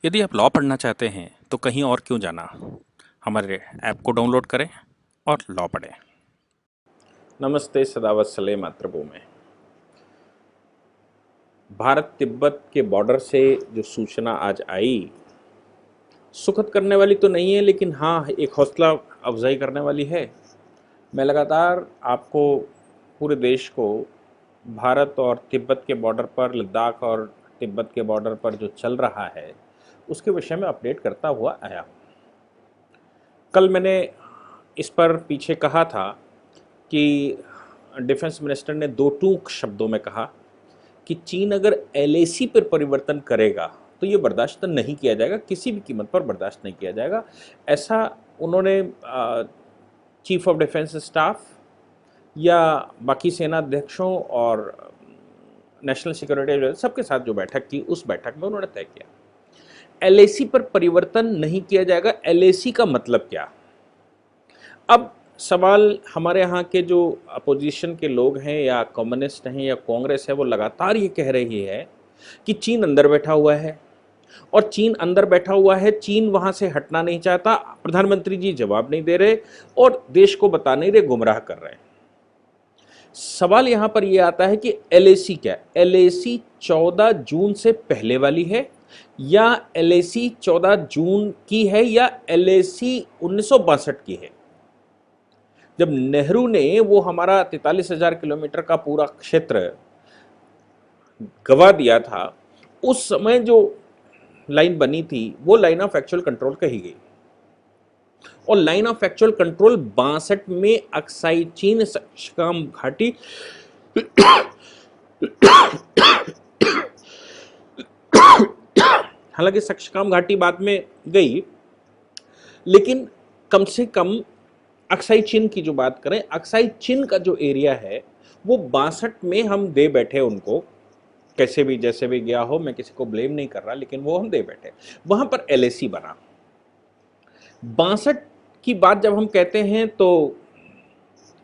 यदि आप लॉ पढ़ना चाहते हैं तो कहीं और क्यों जाना। हमारे ऐप को डाउनलोड करें और लॉ पढ़ें। नमस्ते सदावत्सले मातृभूमि। भारत तिब्बत के बॉर्डर से जो सूचना आज आई, सुखद करने वाली तो नहीं है, लेकिन हाँ एक हौसला अफजाई करने वाली है। मैं लगातार आपको, पूरे देश को, भारत और तिब्बत के बॉर्डर पर, लद्दाख और तिब्बत के बॉर्डर पर जो चल रहा है उसके विषय में अपडेट करता हुआ आया हूँ। कल मैंने इस पर पीछे कहा था कि डिफेंस मिनिस्टर ने दो टूक शब्दों में कहा कि चीन अगर एलएसी पर परिवर्तन करेगा तो ये बर्दाश्त नहीं किया जाएगा, किसी भी कीमत पर बर्दाश्त नहीं किया जाएगा। ऐसा उन्होंने चीफ ऑफ डिफेंस स्टाफ या बाकी सेना अध्यक्षों और नेशनल सिक्योरिटी एडवाइजर सबके साथ जो बैठक की, उस बैठक में उन्होंने तय किया एलएसी पर परिवर्तन नहीं किया जाएगा। एलएसी का मतलब क्या? अब सवाल हमारे यहाँ के जो अपोजिशन के लोग हैं या कम्युनिस्ट हैं या कांग्रेस है, वो लगातार ये कह रही है कि चीन अंदर बैठा हुआ है और चीन अंदर बैठा हुआ है, चीन वहाँ से हटना नहीं चाहता। प्रधानमंत्री जी जवाब नहीं दे रहे और देश को बता नहीं रहे, गुमराह कर रहे हैं। सवाल यहाँ पर यह आता है कि एलएसी क्या है? एलएसी 14 जून से पहले वाली है या एलएसी 14 जून की है या एलएसी 1962 की है? जब नेहरू ने वो हमारा 43,000 किलोमीटर का पूरा क्षेत्र गवा दिया था, उस समय जो लाइन बनी थी वो लाइन ऑफ एक्चुअल कंट्रोल कही गई और लाइन ऑफ एक्चुअल कंट्रोल 62 में अक्साई चीन सक्षकाम घाटी हालांकि सक्षकाम घाटी बाद में गई, लेकिन कम से कम अक्साई चिन की जो बात करें, अक्साई चिन का जो एरिया है वो 62 में हम दे बैठे उनको। कैसे भी जैसे भी गया हो, मैं किसी को ब्लेम नहीं कर रहा, लेकिन वो हम दे बैठे। वहां पर एलएसी बना। 62 की बात जब हम कहते हैं तो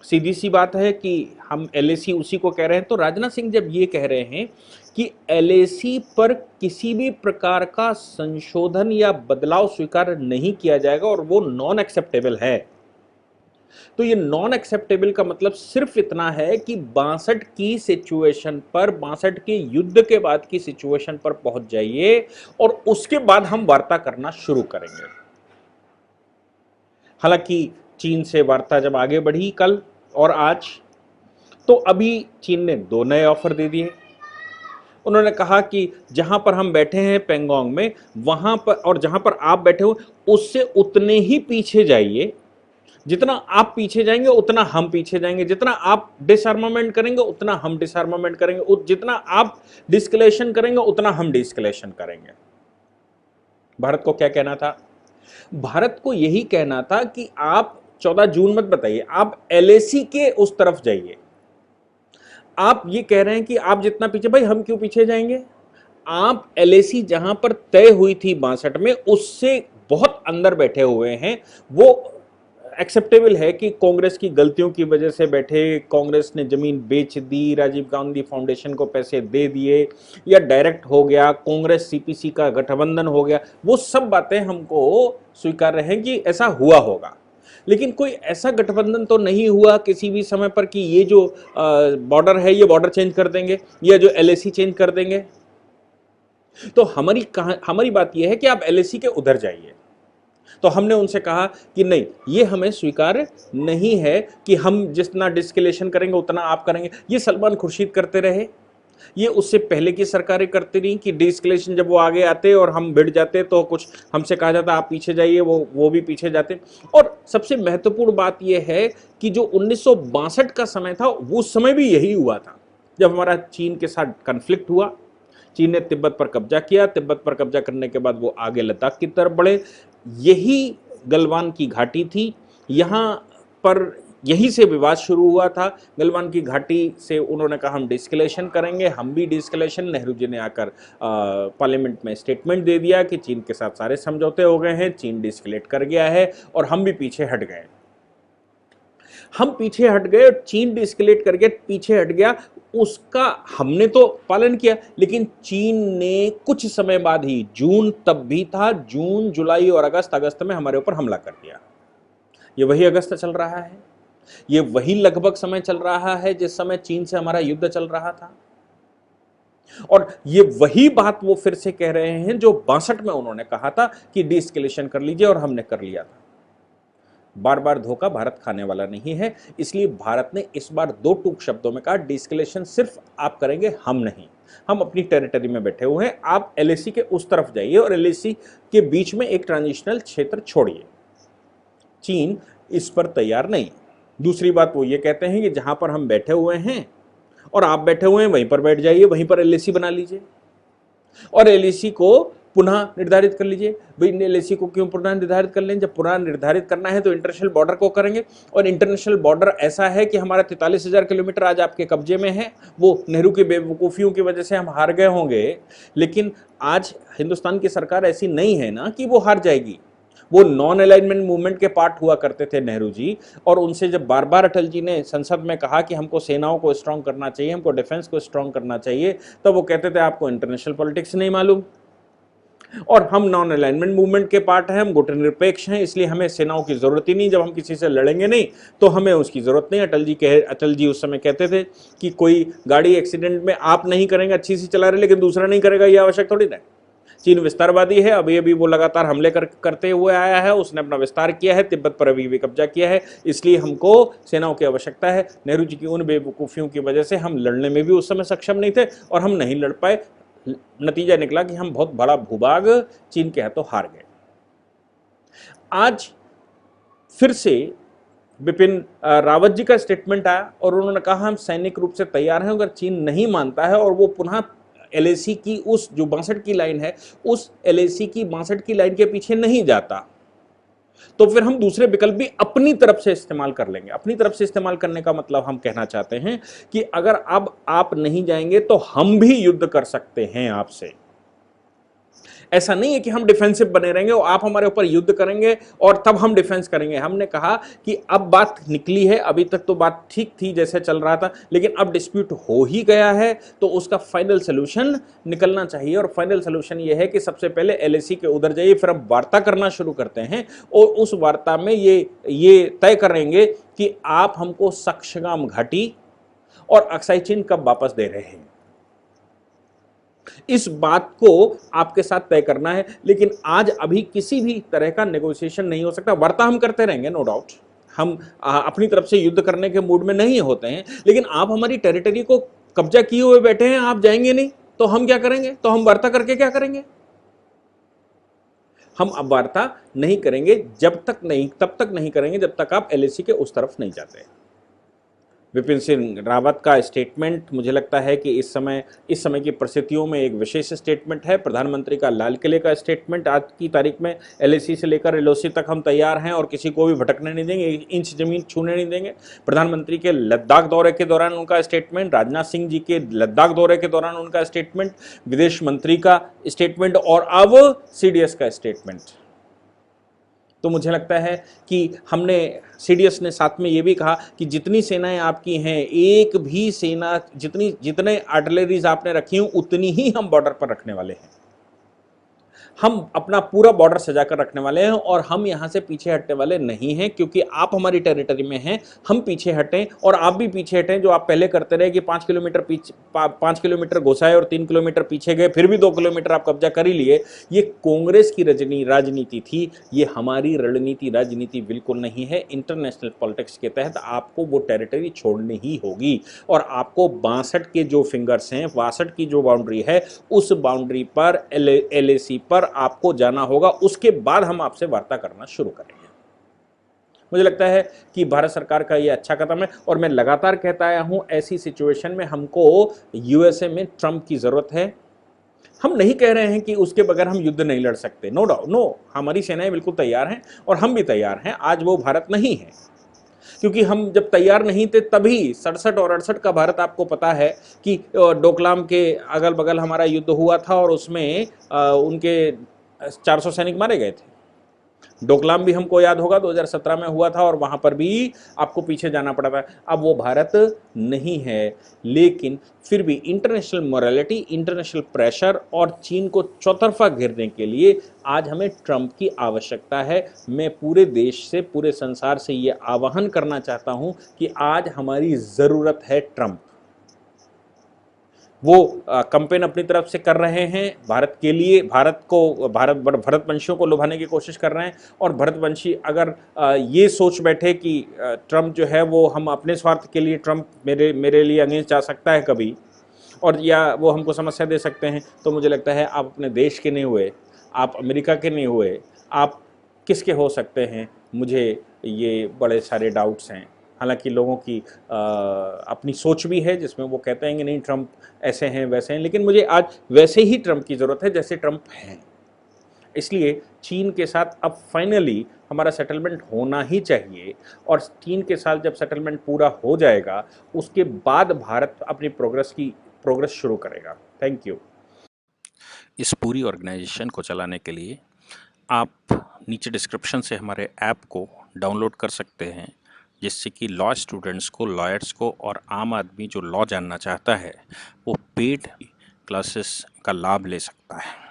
सीधी सी बात है कि हम एलएसी उसी को कह रहे हैं। तो राजनाथ सिंह जब ये कह रहे हैं कि एलएसी पर किसी भी प्रकार का संशोधन या बदलाव स्वीकार नहीं किया जाएगा और वो नॉन एक्सेप्टेबल है, तो ये नॉन एक्सेप्टेबल का मतलब सिर्फ इतना है कि 62 की सिचुएशन पर, 62 के युद्ध के बाद की सिचुएशन पर पहुंच जाइए और उसके बाद हम वार्ता करना शुरू करेंगे। हालांकि चीन से वार्ता जब आगे बढ़ी कल और आज, तो अभी चीन ने दो नए ऑफर दे दिए। उन्होंने कहा कि जहां पर हम बैठे हैं पेंगोंग में, वहां पर और जहां पर आप बैठे हो उससे उतने ही पीछे जाइए। जितना आप पीछे जाएंगे उतना हम पीछे जाएंगे, जितना आप डिसआर्मामेंट करेंगे उतना हम डिसआर्मामेंट करेंगे, जितना आप डिस्कलेशन करेंगे उतना हम डिस्कलेशन करेंगे। भारत को क्या कहना था? भारत को यही कहना था कि आप 14 जून मत बताइए, आप एलएसी के उस तरफ जाइए। आप ये कह रहे हैं कि आप जितना पीछे, भाई हम क्यों पीछे जाएंगे? आप एलएसी जहां पर तय हुई थी 62 में, उससे बहुत अंदर बैठे हुए हैं। वो एक्सेप्टेबल है कि कांग्रेस की गलतियों की वजह से बैठे, कांग्रेस ने जमीन बेच दी, राजीव गांधी फाउंडेशन को पैसे दे दिए, या डायरेक्ट हो गया, कांग्रेस सीपीसी का गठबंधन हो गया, वो सब बातें हमको स्वीकार हैं कि ऐसा हुआ होगा। लेकिन कोई ऐसा गठबंधन तो नहीं हुआ किसी भी समय पर कि ये जो बॉर्डर है ये बॉर्डर चेंज कर देंगे या जो एलएसी चेंज कर देंगे। तो हमारी बात यह है कि आप एलएसी के उधर जाइए। तो हमने उनसे कहा कि नहीं, ये हमें स्वीकार नहीं है कि हम जितना डिस्कलेशन करेंगे उतना आप करेंगे। ये सलमान खुर्शीद करते रहे, ये उससे पहले की सरकारें करती रही कि डिस्कलेशन जब वो आगे आते और हम भिड़ जाते तो कुछ हमसे कहा जाता आप पीछे जाइए, वो भी पीछे जाते। और सबसे महत्वपूर्ण बात यह है कि जो 1962 का समय था, उस समय भी यही हुआ था। जब हमारा चीन के साथ कन्फ्लिक्ट हुआ, चीन ने तिब्बत पर कब्जा किया, तिब्बत पर कब्जा करने के बाद वो आगे लद्दाख की तरफ बढ़े। यही गलवान की घाटी थी, यहाँ पर यहीं से विवाद शुरू हुआ था। गलवान की घाटी से उन्होंने कहा हम डिस्कलेशन करेंगे, हम भी डिस्कलेशन। नेहरू जी ने आकर पार्लियामेंट में स्टेटमेंट दे दिया कि चीन के साथ सारे समझौते हो गए हैं, चीन डिस्कलेट कर गया है और हम भी पीछे हट गए। हम पीछे हट गए, चीन डिस्कलेट करके पीछे हट गया। उसका हमने तो पालन किया, लेकिन चीन ने कुछ समय बाद ही, जून तब भी था, जून जुलाई और अगस्त में हमारे ऊपर हमला कर दिया। ये वही अगस्त चल रहा है, ये वही लगभग समय चल रहा है जिस समय चीन से हमारा युद्ध चल रहा था, और ये वही बात वो फिर से कह रहे हैं जो 62 में उन्होंने कहा था कि डीएस्केलेशन कर लीजिए, और हमने कर लिया था। बार बार धोखा भारत खाने वाला नहीं है, इसलिए भारत ने इस बार दो टूक शब्दों में कहा, डीएस्केलेशन सिर्फ आप करेंगे, हम नहीं। हम अपनी टेरिटरी में बैठे हुए हैं, आप एलएसी के उस तरफ जाइए और एलएसी के बीच में एक ट्रांजिशनल क्षेत्र छोड़िए। चीन इस पर तैयार नहीं। दूसरी बात वो ये कहते हैं कि जहां पर हम बैठे हुए हैं और आप बैठे हुए हैं वहीं पर बैठ जाइए, वहीं पर एलएसी बना लीजिए और एलएसी को पुनः निर्धारित कर लीजिए। भाई एलएसी को क्यों पुनः निर्धारित कर लें? जब पुनः निर्धारित करना है तो इंटरनेशनल बॉर्डर को करेंगे, और इंटरनेशनल बॉर्डर ऐसा है कि हमारा 43,000 किलोमीटर आज आपके कब्जे में है। वो नेहरू की बेवकूफ़ियों की वजह से हम हार गए होंगे, लेकिन आज हिंदुस्तान की सरकार ऐसी नहीं है ना कि वो हार जाएगी। वो नॉन अलाइनमेंट मूवमेंट के पार्ट हुआ करते थे नेहरू जी, और उनसे जब बार बार अटल जी ने संसद में कहा कि हमको सेनाओं को स्ट्रांग करना चाहिए, हमको डिफेंस को स्ट्रांग करना चाहिए, तब वो कहते थे आपको इंटरनेशनल पॉलिटिक्स नहीं मालूम, और हम नॉन अलाइनमेंट मूवमेंट के पार्ट हैं, हम गुटनिरपेक्ष हैं, इसलिए हमें सेनाओं की जरूरत ही नहीं, जब हम किसी से लड़ेंगे नहीं तो हमें उसकी जरूरत नहीं। अटल जी उस समय कहते थे कि कोई गाड़ी एक्सीडेंट में आप नहीं करेंगे, अच्छी सी चला रहे, लेकिन दूसरा नहीं करेगा, ये आवश्यक थोड़ी ना। चीन विस्तारवादी है, अभी अभी वो लगातार हमले करते हुए आया है, उसने अपना विस्तार किया है, तिब्बत पर अभी भी कब्जा किया है, इसलिए हमको सेनाओं की आवश्यकता है। नेहरू जी की उन बेवकूफ़ियों की वजह से हम लड़ने में भी उस समय सक्षम नहीं थे और हम नहीं लड़ पाए। नतीजा निकला कि हम बहुत बड़ा भूभाग चीन के हाथों हार गए। आज फिर से बिपिन रावत जी का स्टेटमेंट आया और उन्होंने कहा हम सैनिक रूप से तैयार हैं, अगर चीन नहीं मानता है और वो पुनः एलएसी की उस जो 62 की लाइन है, उस एलएसी की 62 की लाइन के पीछे नहीं जाता, तो फिर हम दूसरे विकल्प भी अपनी तरफ से इस्तेमाल कर लेंगे। अपनी तरफ से इस्तेमाल करने का मतलब हम कहना चाहते हैं कि अगर अब आप नहीं जाएंगे तो हम भी युद्ध कर सकते हैं आपसे। ऐसा नहीं है कि हम डिफेंसिव बने रहेंगे और आप हमारे ऊपर युद्ध करेंगे और तब हम डिफेंस करेंगे। हमने कहा कि अब बात निकली है, अभी तक तो बात ठीक थी जैसे चल रहा था, लेकिन अब डिस्प्यूट हो ही गया है तो उसका फाइनल सोल्यूशन निकलना चाहिए, और फाइनल सोल्यूशन यह है कि सबसे पहले एलएसी के उधर जाइए, फिर हम वार्ता करना शुरू करते हैं और उस वार्ता में ये तय करेंगे कि आप हमको सक्शगाम घाटी और अक्साई चीन कब वापस दे रहे हैं। इस बात को आपके साथ तय करना है, लेकिन आज अभी किसी भी तरह का नेगोशिएशन नहीं हो सकता। वार्ता हम करते रहेंगे, नो डाउट, हम अपनी तरफ से युद्ध करने के मूड में नहीं होते हैं, लेकिन आप हमारी टेरिटरी को कब्जा किए हुए बैठे हैं, आप जाएंगे नहीं तो हम क्या करेंगे? तो हम वार्ता करके क्या करेंगे? हम अब वार्ता नहीं करेंगे तब तक नहीं करेंगे जब तक आप एलएसी के उस तरफ नहीं जाते। विपिन सिंह रावत का स्टेटमेंट मुझे लगता है कि इस समय की परिस्थितियों में एक विशेष स्टेटमेंट है। प्रधानमंत्री का लाल किले का स्टेटमेंट आज की तारीख में, एलएसी से लेकर एलओसी तक हम तैयार हैं और किसी को भी भटकने नहीं देंगे, एक इंच जमीन छूने नहीं देंगे। प्रधानमंत्री के लद्दाख दौरे के दौरान उनका स्टेटमेंट, राजनाथ सिंह जी के लद्दाख दौरे के दौरान उनका स्टेटमेंट, विदेश मंत्री का स्टेटमेंट और अब सीडीएस का स्टेटमेंट। तो मुझे लगता है कि हमने सीडीएस ने साथ में ये भी कहा कि जितनी सेनाएं आपकी हैं, एक भी सेना जितने आर्टिलरीज आपने रखी हैं उतनी ही हम बॉर्डर पर रखने वाले हैं। हम अपना पूरा बॉर्डर सजाकर रखने वाले हैं और हम यहाँ से पीछे हटने वाले नहीं हैं, क्योंकि आप हमारी टेरिटरी में हैं, हम पीछे हटें और आप भी पीछे हटें। जो आप पहले करते रहे कि 5 किलोमीटर घुसाए और 3 किलोमीटर पीछे गए, फिर भी 2 किलोमीटर आप कब्जा कर ही लिए, ये कांग्रेस की राजनीति थी, ये हमारी रणनीति राजनीति बिल्कुल नहीं है। इंटरनेशनल पॉलिटिक्स के तहत आपको वो टेरिटरी छोड़नी ही होगी और आपको 62 के जो फिंगर्स हैं, 62 की जो बाउंड्री है, उस बाउंड्री पर एलएसी पर आपको जाना होगा। उसके बाद हम आपसे वार्ता करना शुरू करेंगे। मुझे लगता है कि भारत सरकार का यह अच्छा कदम है और मैं लगातार कहता आया हूं, ऐसी सिचुएशन में हमको यूएसए में ट्रंप की जरूरत है। हम नहीं कह रहे हैं कि उसके बगैर हम युद्ध नहीं लड़ सकते, नो डाउट, नो, हमारी सेनाएं बिल्कुल तैयार हैं और हम भी तैयार हैं। आज वो भारत नहीं है, क्योंकि हम जब तैयार नहीं थे तभी 67 और 68 का भारत आपको पता है कि डोकलाम के अगल बगल हमारा युद्ध हुआ था और उसमें उनके 400 सैनिक मारे गए थे। डोकलाम भी हमको याद होगा 2017 में हुआ था और वहाँ पर भी आपको पीछे जाना पड़ा था। अब वो भारत नहीं है, लेकिन फिर भी इंटरनेशनल मोरालिटी, इंटरनेशनल प्रेशर और चीन को चौतरफा घेरने के लिए आज हमें ट्रंप की आवश्यकता है। मैं पूरे देश से, पूरे संसार से ये आह्वान करना चाहता हूँ कि आज हमारी ज़रूरत है ट्रंप। वो कंपेन अपनी तरफ से कर रहे हैं भारत के लिए, भरतवंशियों को लुभाने की कोशिश कर रहे हैं। और भरतवंशी अगर ये सोच बैठे कि ट्रंप जो है वो हम अपने स्वार्थ के लिए, ट्रंप मेरे लिए अगेंस्ट जा सकता है कभी, और या वो हमको समस्या दे सकते हैं, तो मुझे लगता है आप अपने देश के नहीं हुए, आप अमेरिका के नहीं हुए, आप किसके हो सकते हैं? मुझे ये बड़े सारे डाउट्स हैं। हालांकि लोगों की अपनी सोच भी है जिसमें वो कहते हैं कि नहीं ट्रंप ऐसे हैं वैसे हैं, लेकिन मुझे आज वैसे ही ट्रंप की ज़रूरत है जैसे ट्रंप हैं। इसलिए चीन के साथ अब फाइनली हमारा सेटलमेंट होना ही चाहिए, और 3 के साल जब सेटलमेंट पूरा हो जाएगा उसके बाद भारत अपनी प्रोग्रेस शुरू करेगा। Thank you. इस पूरी ऑर्गेनाइजेशन को चलाने के लिए आप नीचे डिस्क्रिप्शन से हमारे ऐप को डाउनलोड कर सकते हैं, जिससे कि लॉ स्टूडेंट्स को, लॉयर्स को और आम आदमी जो लॉ जानना चाहता है वो पेड क्लासेस का लाभ ले सकता है।